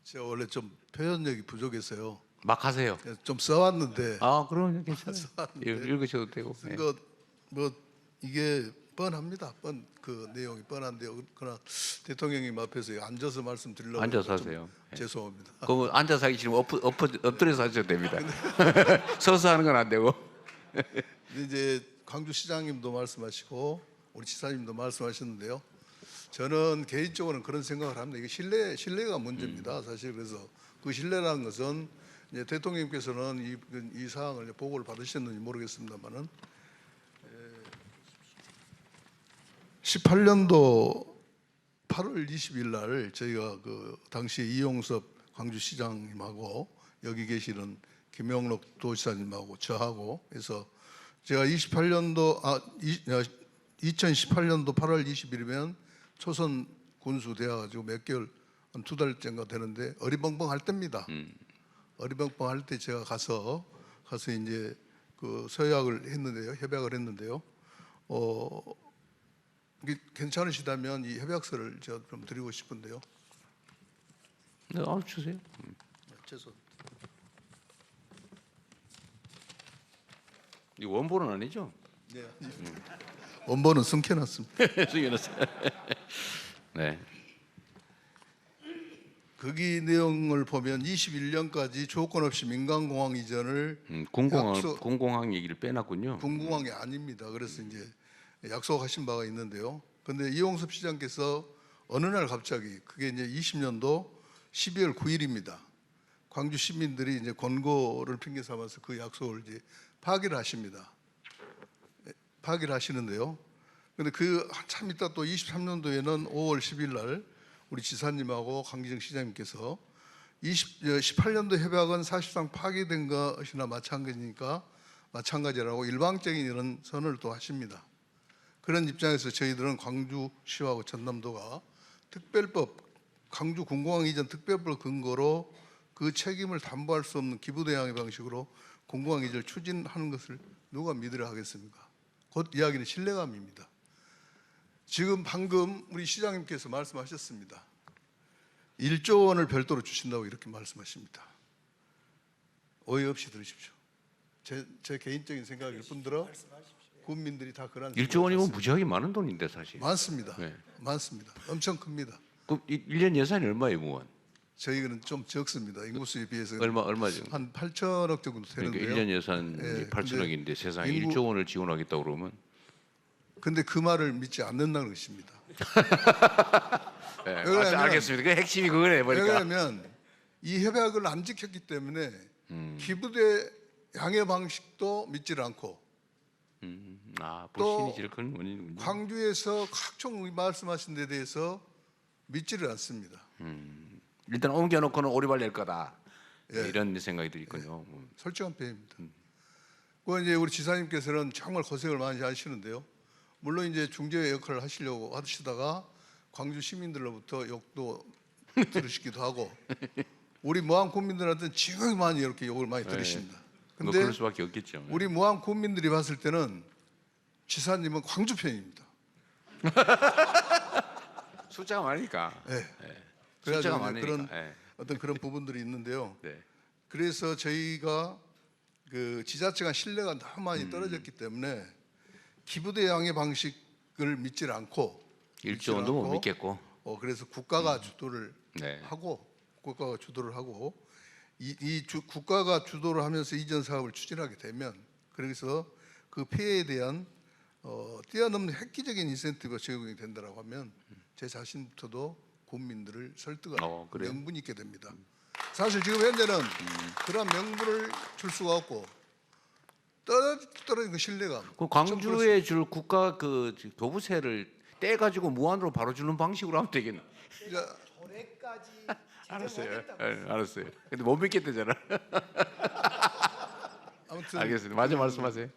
제가 원래 좀 표현력이 부족해서요. 막 하세요. 좀 써왔는데 아, 그러면 괜찮아요. 써왔는데 읽으셔도 되고. 쓴 네. 거 뭐 이게 뻔합니다. 그 내용이 뻔한데요. 그러나 대통령님 앞에서 앉아서 말씀드리려고 앉아서 하니까 좀 하세요. 네. 죄송합니다. 그럼 앉아서 하기 싫으면 엎드려서 하셔도 됩니다. 서서 하는 건 안 되고. 근데 이제 광주시장님도 말씀하시고 우리 지사님도 말씀하셨는데요. 저는 개인적으로는 그런 생각을 합니다. 이게 신뢰가 문제입니다. 사실 그래서 그 신뢰라는 것은 이제 대통령님께서는 이 사항을 보고를 받으셨는지 모르겠습니다만은 18년도 8월 20일 날 저희가 그 당시 이용섭 광주시장님하고 여기 계시는 김영록 도지사님하고 저하고 해서 제가 2018년도 8월 20일이면 초선 군수 되어 가지고 몇 개월 한 2달째인가 되는데 어리벙벙할 때입니다. 어리벙벙할 때 제가 가서 이제 그 서약을 했는데요. 협약을 했는데요. 이게 괜찮으시다면 이 협약서를 제가 좀 드리고 싶은데요. 네, 주세요. 죄송합니다. 이 원본은 아니죠? 네. 원본은 숨겨놨습니다. 숨겨놨어요. 네. 거기 내용을 보면 21년까지 조건 없이 민간공항 이전을 공공항 얘기를 빼놨군요. 군공항이 아닙니다. 그래서 이제 약속하신 바가 있는데요. 그런데 이용섭 시장께서 어느 날 갑자기 그게 이제 20년도 12월 9일입니다. 광주 시민들이 이제 권고를 핑계 삼아서 그 약속을 이제 파기를 하십니다. 파기를 하시는데요. 그런데 그 한참 있다 또 23년도에는 5월 10일 날 우리 지사님하고 강기정 시장님께서 18년도 협약은 사실상 파기된 것이나 마찬가지라고 일방적인 이런 선언을 또 하십니다. 그런 입장에서 저희들은 광주시하고 전남도가 특별법, 광주 군공항 이전 특별법 근거로 그 책임을 담보할 수 없는 기부대항의 방식으로 군공항 이전을 추진하는 것을 누가 믿으려 하겠습니까? 곧 이야기는 신뢰감입니다. 지금 방금 우리 시장님께서 말씀하셨습니다. 1조 원을 별도로 주신다고 이렇게 말씀하십니다. 오해 없이 들으십시오. 제 개인적인 생각일 뿐더러 국민들이 다 그런 1조 원이면 무지하게 많은 돈인데 사실. 많습니다. 네. 많습니다. 엄청 큽니다. 그럼 1년 예산이 얼마예요, 무원? 저희는 좀 적습니다. 인구수에 비해서 얼마죠? 한 8천억 정도 되는데요. 그러니까 1년 예산 예, 8천억인데 세상에 인구- 1조 원을 지원하겠다고 그러면 근데 그 말을 믿지 않는다는 것입니다. 네, 왜냐하면- 알겠습니다. 그 핵심이 그거네 보니까. 왜냐하면 이 협약을 안 지켰기 때문에 기부대 양해 방식도 믿지를 않고 불신이 제일 큰 원인이군요. 광주에서 각종 말씀하신 데 대해서 믿지를 않습니다. 일단 옮겨놓고는 오리발 낼 거다. 예. 이런 생각이 들있군요. 솔직한 표현입니다. 그 이제 우리 지사님께서는 정말 고생을 많이 하시는데요. 물론 이제 중재 역할을 하시려고 하시다가 광주 시민들로부터 욕도 들으시기도 하고 우리 무안 국민들한테는 지극히 많이 이렇게 욕을 많이 들으십니다. 뭐 근데 그럴 수밖에 없겠죠. 우리 무안 국민들이 봤을 때는 지사님은 광주 편입니다. 숫자가 많으니까. 네. 숫자가 그래가지고 많으니까. 그런 예. 어떤 그런 부분들이 있는데요. 네. 그래서 저희가 그 지자체가 신뢰가 너무 많이 떨어졌기 때문에 기부대 양의 방식을 믿질 않고 1조 원도 못 믿겠고. 그래서 국가가 주도를 네. 하고 국가가 주도를 하면서 이전 사업을 추진하게 되면 그래서 그 피해에 대한 뛰어넘는 획기적인 인센티브가 제공이 된다고 하면 제 자신부터도 국민들을 설득하는 그래요? 명분이 있게 됩니다. 사실 지금 현재는 그런 명분을 줄 수가 없고 떨어진 그 신뢰감. 그 광주에 줄 국가 그 도부세를 떼 가지고 무한으로 바로 주는 방식으로 하면 되겠네. 올해까지 알았어요. 알았어요. 근데 못 믿겠대잖아. 아무튼 알겠습니다. 마저 말씀하세요.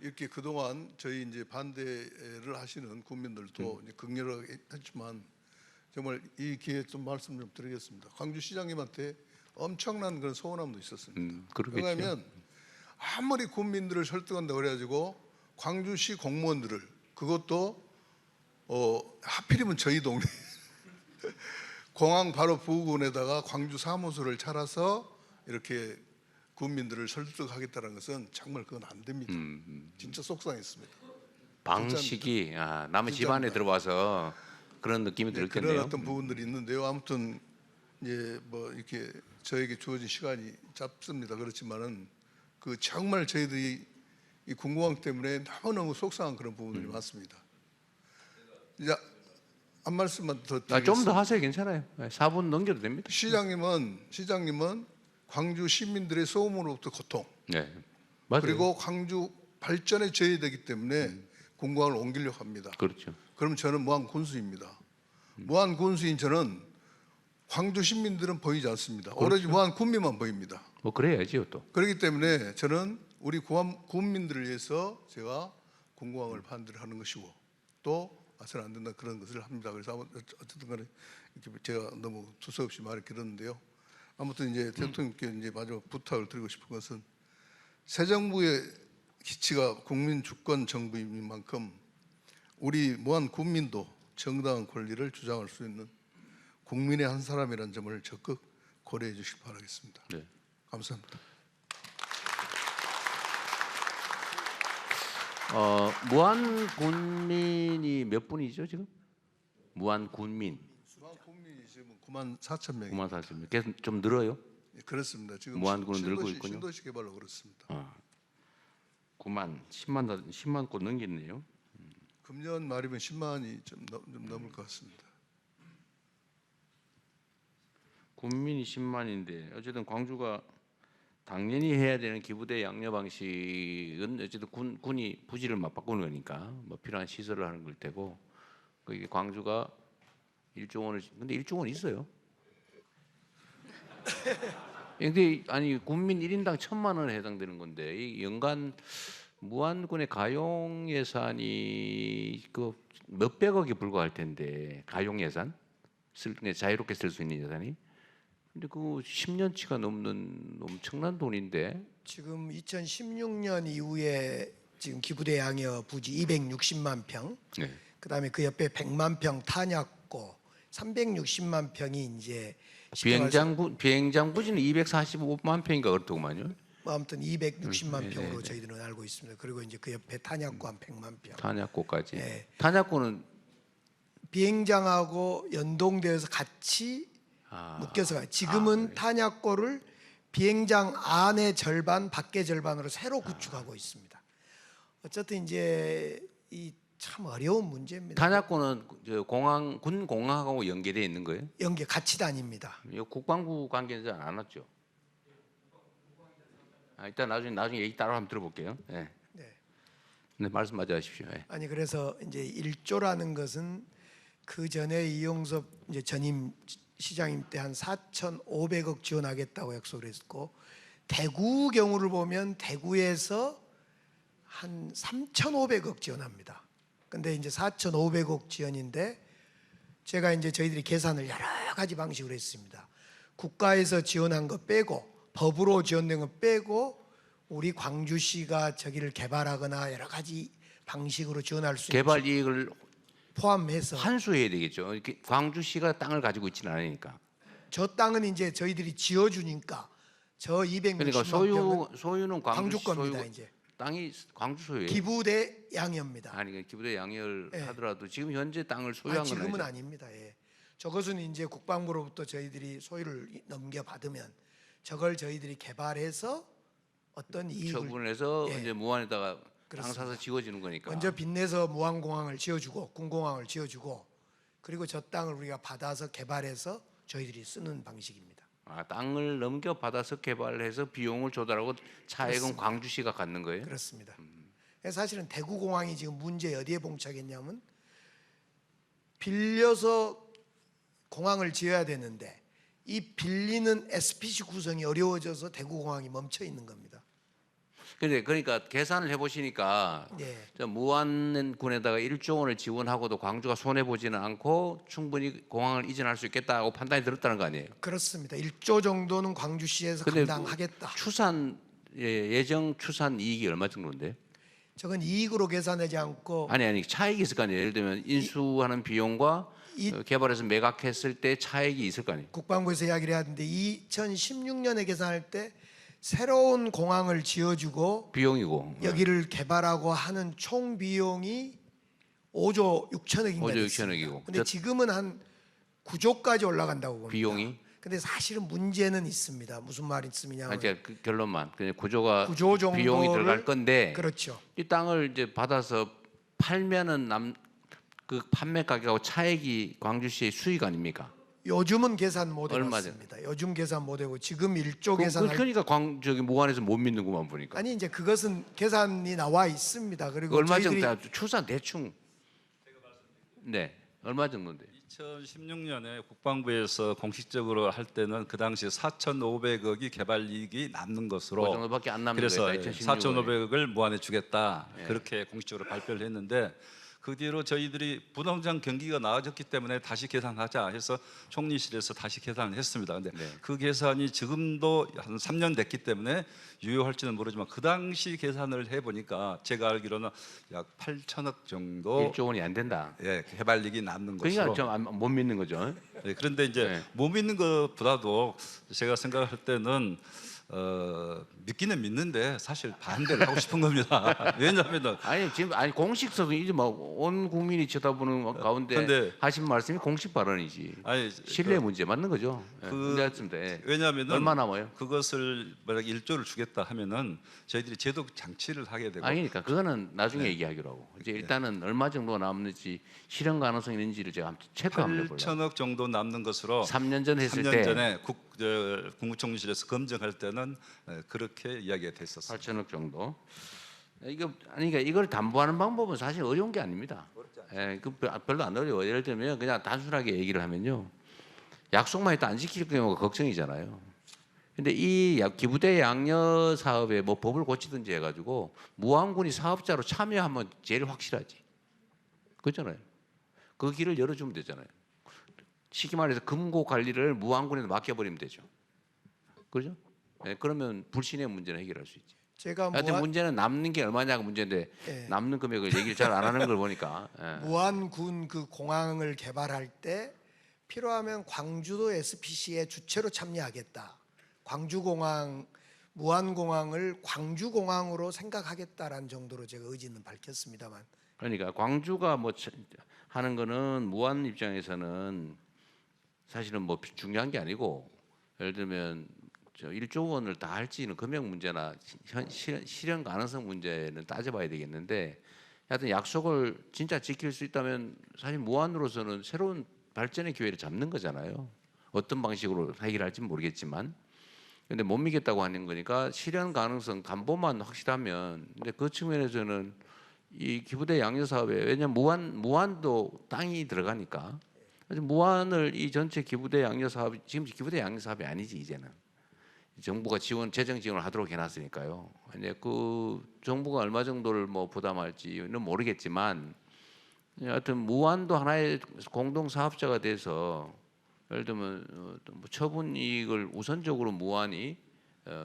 이렇게 그동안 저희 이제 반대를 하시는 국민들도 이제 극렬하게 했지만 정말 이 기회에 좀 말씀 좀 드리겠습니다. 광주시장님한테 엄청난 그런 서운함도 있었습니다. 그러겠죠. 왜냐하면 아무리 국민들을 설득한다고 그래가지고 광주시 공무원들을 그것도 하필이면 저희 동네 공항 바로 부근에다가 광주 사무소를 차려서 이렇게 국민들을 설득하겠다는 것은 정말 그건 안 됩니다. 진짜 속상했습니다. 방식이 남의 집안에 진짜입니다. 들어와서 그런 느낌이 네, 들겠네요. 그런 어떤 부분들이 있는데요. 아무튼 이제 뭐 이렇게 저에게 주어진 시간이 짧습니다. 그렇지만은 그 정말 저희들이 이 군공항 때문에 너무너무 속상한 그런 부분들이 많습니다. 이제 한 말씀만 더 드리겠습니다. 좀 더 하세요. 괜찮아요. 4분 넘겨도 됩니다. 시장님은 광주 시민들의 소음으로부터 고통, 네, 맞아요. 그리고 광주 발전에 저해되기 때문에 군공항을 옮기려고 합니다. 그렇죠. 그럼 저는 무한 군수입니다. 무한 군수인 저는 광주 시민들은 보이지 않습니다. 오로지 무한 군민만 보입니다. 뭐 그래야지요 또. 그렇기 때문에 저는 우리 국민들을 위해서 제가 군공항을 반대를 하는 것이고 또 아서는 안 된다 그런 것을 합니다. 그래서 어쨌든 간에 이렇게 제가 너무 두서없이 말을 길었는데요. 아무튼 이제 대통령께 이제 마지막 부탁을 드리고 싶은 것은 새 정부의 기치가 국민 주권 정부인 만큼 우리 무한 국민도 정당한 권리를 주장할 수 있는 국민의 한 사람이라는 점을 적극 고려해 주시기 바라겠습니다. 네. 감사합니다. 무한 군민이 몇 분이죠 지금? 무한 군민 무한 국민이 지금 9만 4천 명이 9만 4천 명. 계속 좀 늘어요? 그렇습니다. 지금 무한군은 늘고 있군요. 신도시 개발로 그렇습니다. 10만 곳 넘겼네요. 금년 말이면 10만이 좀 넘을 것 같습니다. 군민이 10만인데 어쨌든 광주가 당연히 해야 되는 기부대 양려 방식은 어쨌든 군이 부지를 맞바꾸는 거니까 뭐 필요한 시설을 하는 걸 테고 거기 광주가 1조 원을 근데 1조 원 있어요. 근데 아니 국민 1인당 1,000만 원에 해당되는 건데 이 연간 무안군의 가용 예산이 그 몇백억에 불과할 텐데 가용 예산 자유롭게 쓸 수 있는 예산이 근데 그 10년치가 넘는 엄청난 돈인데 지금 2016년 이후에 지금 기부대 양여 부지 260만 평, 네. 그다음에 그 옆에 100만 평 탄약고 360만 평이 이제 비행장 부지는 245만 평인가 그렇더구만요. 뭐 아무튼 260만 네, 평으로 네. 저희들은 알고 있습니다. 그리고 이제 그 옆에 탄약고 한 100만 평. 탄약고까지. 네. 탄약고는 비행장하고 연동되어서 같이 묶여서 가요. 지금은 탄약고를 비행장 안의 절반, 밖의 절반으로 새로 구축하고 있습니다. 어쨌든 이제 이 참 어려운 문제입니다. 탄약고는 저 군 공항하고 연계되어 있는 거예요? 연계 같이 다닙니다. 이거 국방부 관계자 안 왔죠? 일단 나중에 얘기 따로 한번 들어볼게요. 네. 네, 말씀 마저 하십시오. 네. 아니 그래서 이제 1조라는 것은 그 전에 이용섭 이제 전임 시장님 때 한 4,500억 지원하겠다고 약속을 했고 대구 경우를 보면 대구에서 한 3,500억 지원합니다. 근데 이제 4,500억 지원인데 제가 이제 저희들이 계산을 여러 가지 방식으로 했습니다. 국가에서 지원한 거 빼고 법으로 지원된 거 빼고 우리 광주시가 저기를 개발하거나 여러 가지 방식으로 지원할 수 개발 있는 이익을 포함해서 환수해야 되겠죠. 이렇게 광주시가 땅을 가지고 있지는 않으니까. 저 땅은 이제 저희들이 지어주니까 저 260만 그러니까 평은 소유는 광주 광주 겁니다. 소유, 이제 땅이 광주 소유예요. 기부대 양여입니다. 아니 기부대 양열 예. 하더라도 지금 현재 땅을 소유한 건 지금은 아니죠. 아닙니다. 예. 저것은 이제 국방부로부터 저희들이 소유를 넘겨받으면 저걸 저희들이 개발해서 어떤 이익을 처분을 해서 예. 이제 무안에다가 땅 그렇습니다. 사서 지어지는 거니까. 먼저 빚내서 무안공항을 지어주고 군공항을 지어주고 그리고 저 땅을 우리가 받아서 개발해서 저희들이 쓰는 방식입니다. 땅을 넘겨 받아서 개발해서 비용을 조달하고 차액은 그렇습니다. 광주시가 갖는 거예요. 그렇습니다. 사실은 대구공항이 지금 문제 어디에 봉착했냐면 빌려서 공항을 지어야 되는데 이 빌리는 SPC 구성이 어려워져서 대구공항이 멈춰 있는 겁니다. 근데 그러니까 계산을 해보시니까 예. 저 무안군에다가 1조 원을 지원하고도 광주가 손해 보지는 않고 충분히 공항을 이전할 수 있겠다고 판단이 들었다는 거 아니에요? 그렇습니다. 1조 정도는 광주시에서 근데 감당하겠다. 예정 추산 이익이 얼마 정도인데? 저건 이익으로 계산하지 않고 아니 차익이 있을 거 아니에요. 예를 들면 인수하는 비용과 개발해서 매각했을 때 차익이 있을 거 아니에요. 국방부에서 이야기를 하는데 2016년에 계산할 때 새로운 공항을 지어주고 비용이고 여기를 개발하고 하는 총 비용이 5조 6천억인가 5조 됐습니다. 6천억이고. 근데 지금은 한 9조까지 올라간다고 봅니다. 비용이. 근데 사실은 문제는 있습니다. 무슨 말씀이냐? 이제 그 결론만 그냥 구조가 9조 정도를 비용이 들어갈 건데 그렇죠. 이 땅을 이제 받아서 팔면은 그 판매 가격하고 차익이 광주시의 수익 아닙니까? 요즘은 계산 못 얼마죠? 해봤습니다. 요즘 계산 못 해고 지금 1조 계산할 그러니까 저기 무안에서 못 믿는구만 보니까. 아니 이제 그것은 계산이 나와 있습니다. 그리고 얼마 저희들이 정도 추산 대충. 네, 얼마 정도인데? 2016년에 국방부에서 공식적으로 할 때는 그 당시 4,500억이 개발 이익이 남는 그 것으로 정도밖에 안 남는 그래서 거예요. 4,500억을 무한에 주겠다 예. 그렇게 공식적으로 발표를 했는데 그 뒤로 저희들이 부동산 경기가 나아졌기 때문에 다시 계산하자 해서 총리실에서 다시 계산을 했습니다. 근데 네. 그 계산이 지금도 한 3년 됐기 때문에 유효할지는 모르지만 그 당시 계산을 해보니까 제가 알기로는 약 8천억 정도 1조 원이 안 된다. 예, 개발이익이 남는 그러니까 것으로. 좀 못 믿는 거죠. 네, 그런데 이제 네. 못 믿는 것보다도 제가 생각할 때는 믿기는 믿는데 사실 반대를 하고 싶은 겁니다. 왜냐하면은 아니 지금 공식적으로 이제 막 온 국민이 쳐다보는 가운데 근데- 하신 말씀이 공식 발언이지. 아니 신뢰 문제 맞는 거죠. 그- 그렇습니다. 예. 왜냐하면은 얼마 남아요? 그것을 만약 1조를 주겠다 하면은 저희들이 제도 장치를 하게 되고 아니니까 그거는 나중에 얘기하기로 하고 이제 일단은 얼마 정도가 남는지 실현 가능성이 있는지를 제가 한번 체크 한번 해볼게요. 8천억 정도 남는 것으로 3년 전 했을 3년 때 전에 국무총리실에서 검증할 때는 그렇게 이야기가 됐었어요. 8천억 정도. 그러니까 이걸 담보하는 방법은 사실 어려운 게 아닙니다. 예, 그 별로 안 어려워. 예를 들면 그냥 단순하게 얘기를 하면요, 약속만 해도 안 지킬 경우가 걱정이잖아요. 근데 이 기부대 양녀 사업에 뭐 법을 고치든지 해가지고 무안군이 사업자로 참여하면 제일 확실하지. 그렇잖아요. 그 길을 열어주면 되잖아요. 쉽게 말해서 금고 관리를 무안군에 맡겨버리면 되죠. 그렇죠? 예, 그러면 불신의 문제는 해결할 수 있지. 제가 하여튼 문제는 남는 게 얼마냐가 문제인데 예. 남는 금액을 얘기를 잘 안 하는 걸 보니까 예. 무안군 그 공항을 개발할 때 필요하면 광주도 SPC에 주체로 참여하겠다. 광주공항, 무안공항을 광주공항으로 생각하겠다라는 정도로 제가 의지는 밝혔습니다만 그러니까 광주가 뭐 하는 거는 무안 입장에서는 사실은 뭐 중요한 게 아니고 예를 들면 1조 원을 다 할지는 금액 문제나 실현 가능성 문제는 따져봐야 되겠는데 하여튼 약속을 진짜 지킬 수 있다면 사실 무안으로서는 새로운 발전의 기회를 잡는 거잖아요. 어떤 방식으로 해결할지는 모르겠지만 근데 못 믿겠다고 하는 거니까 실현 가능성 담보만 확실하면 근데 그 측면에서는 이 기부대 양녀 사업에 왜냐면 무안도 땅이 들어가니까 무안을 이 전체 기부대 양녀 사업이 지금 기부대 양녀 사업이 아니지 이제는 정부가 재정 지원을 하도록 해놨으니까요. 이제 그 정부가 얼마 정도를 뭐 부담할지는 모르겠지만 하여튼 무안도 하나의 공동 사업자가 돼서 예를 들면 뭐 처분 이익을 우선적으로 무안이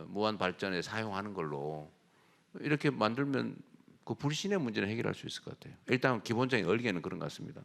무안 발전에 사용하는 걸로 이렇게 만들면 그 불신의 문제는 해결할 수 있을 것 같아요. 일단 기본적인 얼개는 그런 것 같습니다.